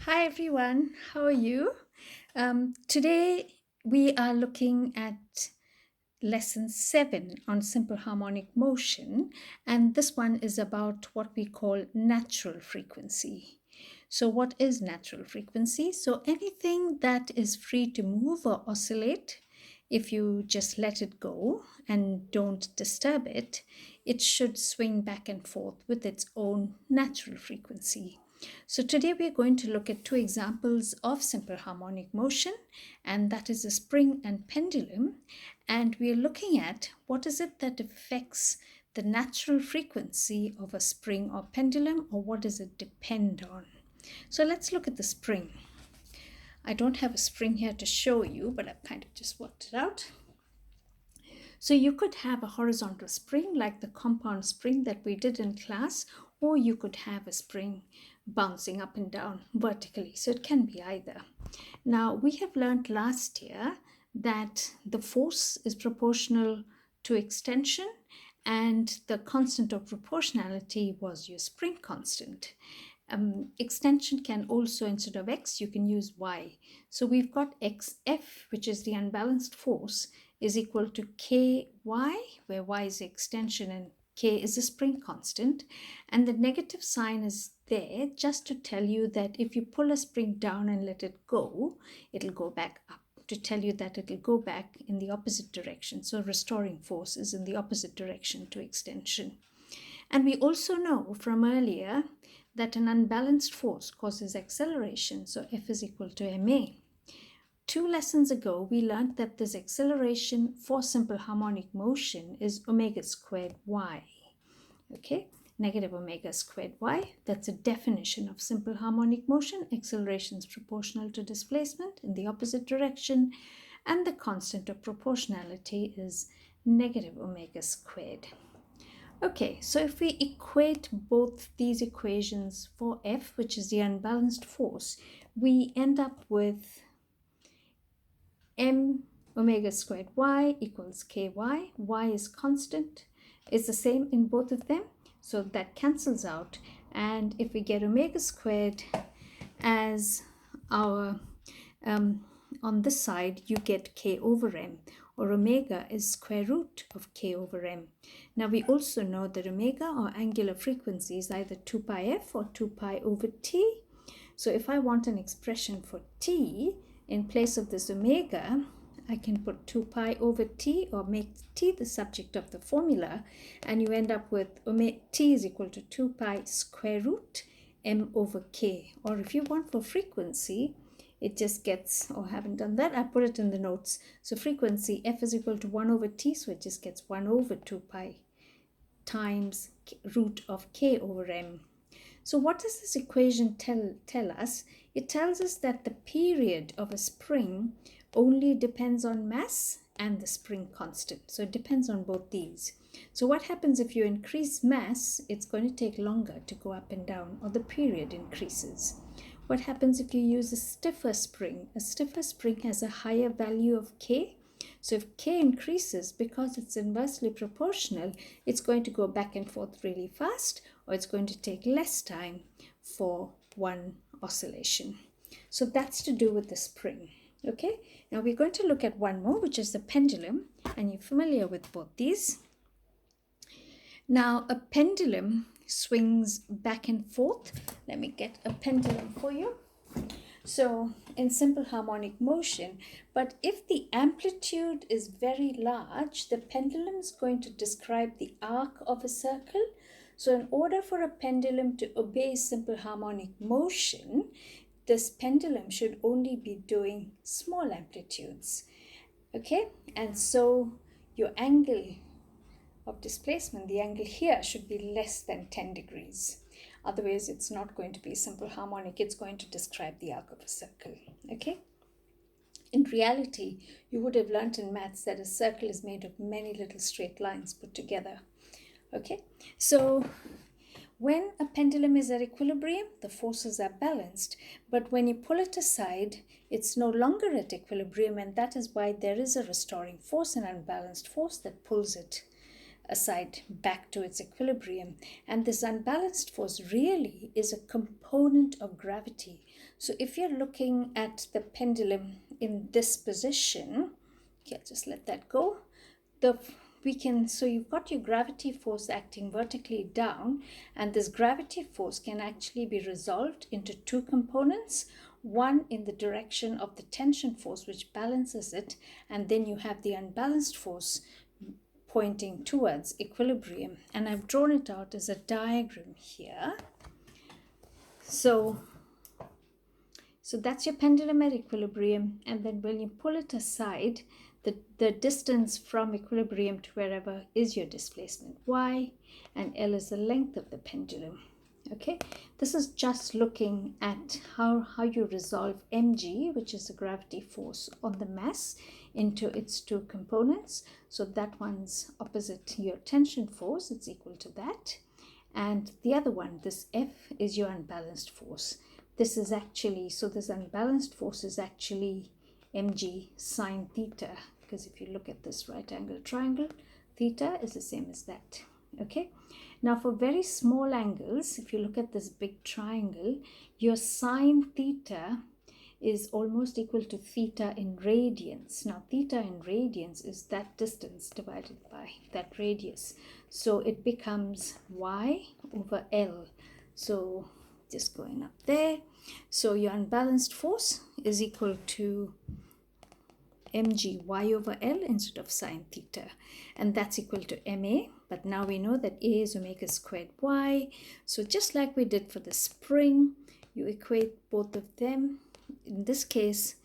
Hi everyone, how are you? Today we are looking at lesson 7 on simple harmonic motion, and this one is about what we call natural frequency. So, what is natural frequency? So, anything that is free to move or oscillate, if you just let it go and don't disturb it, it should swing back and forth with its own natural frequency. So today we're going to look at two examples of simple harmonic motion, and that is a spring and pendulum. And we're looking at what is it that affects the natural frequency of a spring or pendulum, or what does it depend on? So let's look at the spring. I don't have a spring here to show you, but I've kind of just worked it out. So you could have a horizontal spring like the compound spring that we did in class, or you could have a spring bouncing up and down vertically. So it can be either. Now, we have learned last year that the force is proportional to extension, and the constant of proportionality was your spring constant. Extension can also, instead of x, you can use y. So we've got xf, which is the unbalanced force, is equal to ky, where y is the extension and k is the spring constant. And the negative sign is there just to tell you that if you pull a spring down and let it go, it'll go back up, to tell you that it'll go back in the opposite direction. So restoring force is in the opposite direction to extension. And we also know from earlier that an unbalanced force causes acceleration, so F is equal to ma. 2 lessons ago, we learned that this acceleration for simple harmonic motion is omega squared y. Okay, negative omega squared y. That's a definition of simple harmonic motion. Acceleration is proportional to displacement in the opposite direction, and the constant of proportionality is negative omega squared. Okay, so if we equate both these equations for F, which is the unbalanced force, we end up with m omega squared y equals ky. Y is constant. It's the same in both of them, so that cancels out. And if we get omega squared as our on this side, you get k over m, or omega is square root of k over m. Now we also know that omega, or angular frequency, is either 2 pi f or 2 pi over t. So if I want an expression for t, in place of this omega, I can put 2 pi over t, or make t the subject of the formula, and you end up with t is equal to 2 pi square root m over k. Or if you want for frequency, it just gets, I haven't done that, I put it in the notes. So frequency, f is equal to 1 over t, so it just gets 1 over 2 pi times root of k over m. So what does this equation tell us? It tells us that the period of a spring only depends on mass and the spring constant. So it depends on both these. So what happens if you increase mass? It's going to take longer to go up and down, or the period increases. What happens if you use a stiffer spring? A stiffer spring has a higher value of k. So if k increases, because it's inversely proportional, it's going to go back and forth really fast, or it's going to take less time for one oscillation. So that's to do with the spring. Okay, now we're going to look at one more, which is the pendulum, and you're familiar with both these. Now a pendulum swings back and forth. Let me get a pendulum for you. So in simple harmonic motion, but if the amplitude is very large, the pendulum is going to describe the arc of a circle. So in order for a pendulum to obey simple harmonic motion, this pendulum should only be doing small amplitudes. Okay, and so your angle of displacement, the angle here, should be less than 10 degrees. Otherwise, it's not going to be simple harmonic. It's going to describe the arc of a circle. Okay? In reality, you would have learnt in maths that a circle is made of many little straight lines put together. Okay? So when a pendulum is at equilibrium, the forces are balanced. But when you pull it aside, it's no longer at equilibrium, and that is why there is a restoring force, an unbalanced force that pulls it aside back to its equilibrium. And this unbalanced force really is a component of gravity. So if you're looking at the pendulum in this position, okay, I'll just let that go. So you've got your gravity force acting vertically down, and this gravity force can actually be resolved into two components. One in the direction of the tension force, which balances it, and then you have the unbalanced force pointing towards equilibrium. And I've drawn it out as a diagram here. So that's your pendulum at equilibrium, and then when you pull it aside, the distance from equilibrium to wherever is your displacement y, and L is the length of the pendulum. Okay, this is just looking at how you resolve mg, which is the gravity force on the mass, into its two components. So that one's opposite your tension force, it's equal to that. And the other one, this F, is your unbalanced force. This is actually, so this unbalanced force is actually mg sine theta, because if you look at this right angle triangle, theta is the same as that. Okay, now for very small angles, if you look at this big triangle, your sine theta is almost equal to theta in radians. Now theta in radians is that distance divided by that radius, so it becomes y over L. So just going up there, so your unbalanced force is equal to mg y over L instead of sine theta, and that's equal to ma. But now we know that a is omega squared y. So just like we did for the spring, you equate both of them. In this case,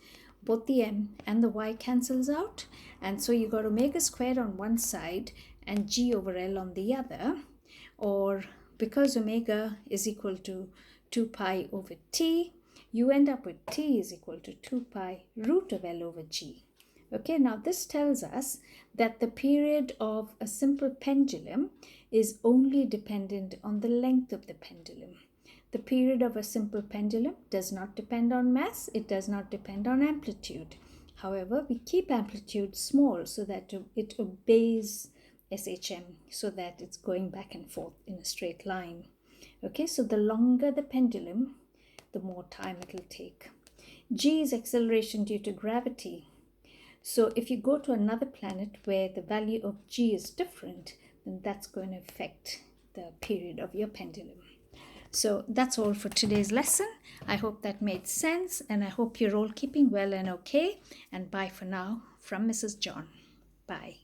both the m and the y cancels out, and so you got omega squared on one side and g over L on the other. Or because omega is equal to 2 pi over t, you end up with t is equal to 2 pi root of L over g. Okay, now this tells us that the period of a simple pendulum is only dependent on the length of the pendulum. The period of a simple pendulum does not depend on mass, it does not depend on amplitude. However, we keep amplitude small so that it obeys SHM, so that it's going back and forth in a straight line. Okay, so the longer the pendulum, the more time it will take. G is acceleration due to gravity. So if you go to another planet where the value of g is different, then that's going to affect the period of your pendulum. So that's all for today's lesson. I hope that made sense, and I hope you're all keeping well and okay. And bye for now from Mrs. John. Bye.